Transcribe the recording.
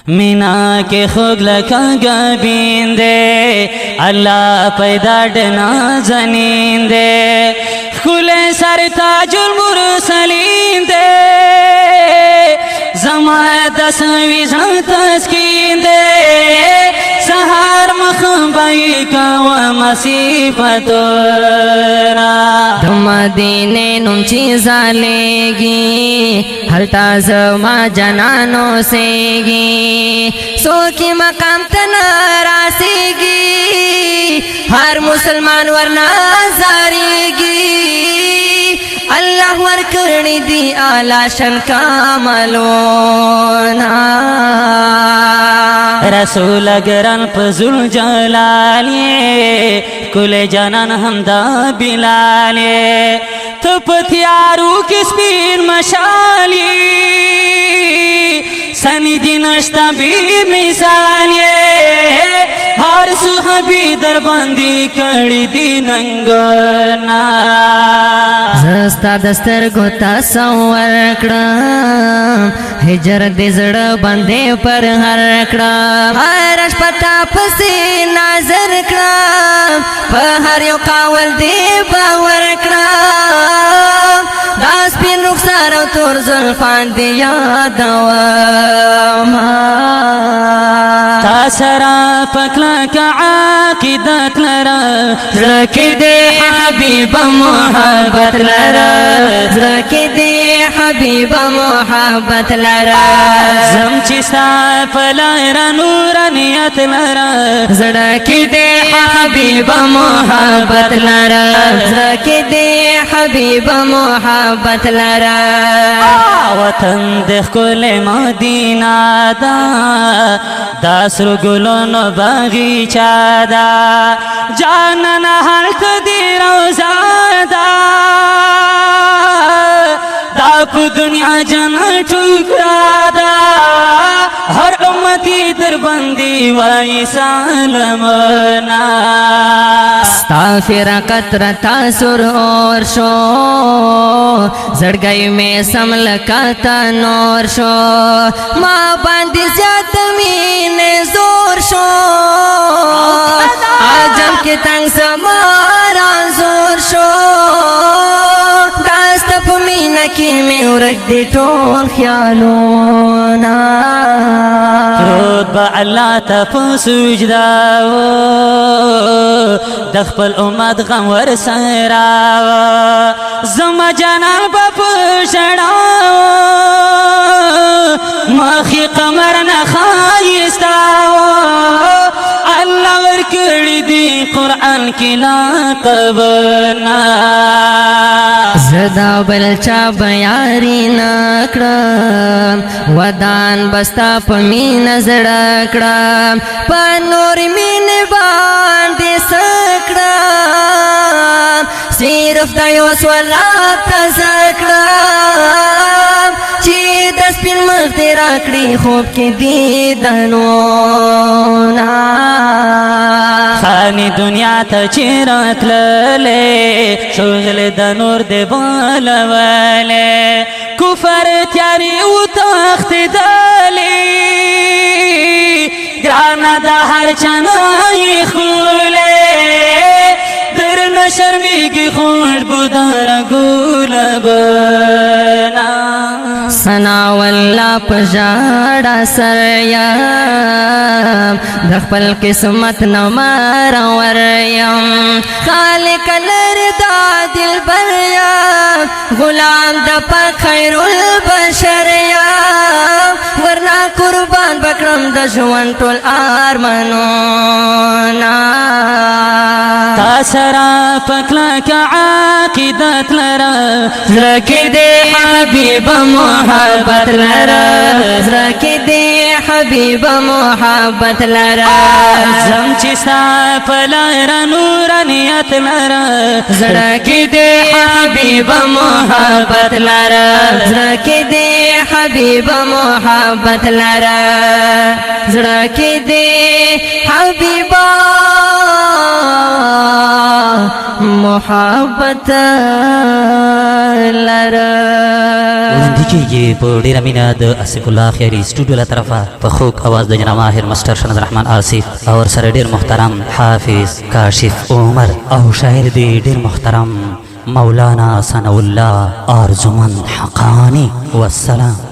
مینا کے خوگ لکا گبین دے اللہ پیدا ڈنا زنین دے کھل سر تاج المرسلین دے زمان دسوی زن تسکین دے سہار مخبائی کا ومصیبت را دم مدینے نم چیزا لے گی ہلتا زما جنانو سے گی سو کی مقام تنراسی گی ہر مسلمان ورنہ زاری گی اللہ ورکرنی دی آلہ شن کاملونا رسول گران پزل جلالی کل جانان ہمدا بلالی تو پتیارو کس پین مشالی سنی دی نشتا بی مثالی ہر صحبی در بندی کڑی دی ننگنا زستا دستر گو تصور کړم هجر دې زړه باندې پر هر کړم هر شپه پسې نظر کړم په هر یو قول دې باور کړم دا سپین رخسار او تور زلفان دې یادوم تا سرا پکلک عاقدت لرا زړه کې دې حبیب محبت لرا زړه کې دې حبیب محبت لرا زم چې ستا په لاره نورانیت لرا زړه کې دې حبیب محبت لرا زړه کې دې حبیب محبت لرا وطن د ښکلې مدینه ده دا سرو ګلونو باغچه ده جانانه هلته دې روضه ده دا په دنیا جنت ټوکره ده هر امتی در باندې وایي سلامونه ستا فراقت رتا سر اور شو زړګی مې سم لکاتا نور شو ما باندې زیات مینې زور شو عجب کې تنگ سمارا زور شو داسته په مینه کې مې ورک دي ټول خیالونه پروت به الله ته په سجده د خپل امت غم ورسره زما جانان به په ژړا مخې قمر نه ښایسته الله ورکړي دي قرآن کې لقبونه زدا بل چا بیاری نکړم ودان بستا په مینه زړه کړم په نور مینې باندې سکړم صرف د یو سوال راته زکړم چې د سپین مخ دې راکړي خوب کې دیدنونه خانی دنیا ته چې راتللې شغل د نور دې بولولې کفر تیارې وتښتېدلې ګرانه د هر چا نه یې خولې درنه شرمېږي خوشبو د رګولبونه ثنا والله په ژړا سر یم د خپل قسمت نه مرور یم خالق لرې دا دلبر یم غلام د پاک خیر البشر یم ورنه قربان بکړم د ژوند ټول ارمانونه تا سره پکلک عقیدت لرا زړه کې دې حبیب محبت لرا زړه کې دې حبیب محبت لرا زم چې ستا په لاره نورانیت لرا زړه کې دې حبیب محبت لرا زړه کې دې حبیب محبت لرا زړه کې دې حبیب محبت لرا وړاندې کېږي په ډېره مینه د اسف الله خیري سټوډیو له طرفه په خوږ اواز د جناب ماهر ماسټر شنز رحمان آصف او ورسره ډېر محترم حافظ کاشف عمر او شاعر دی ډېر محترم مولانا ثناء الله ارجمند حقانی والسلام.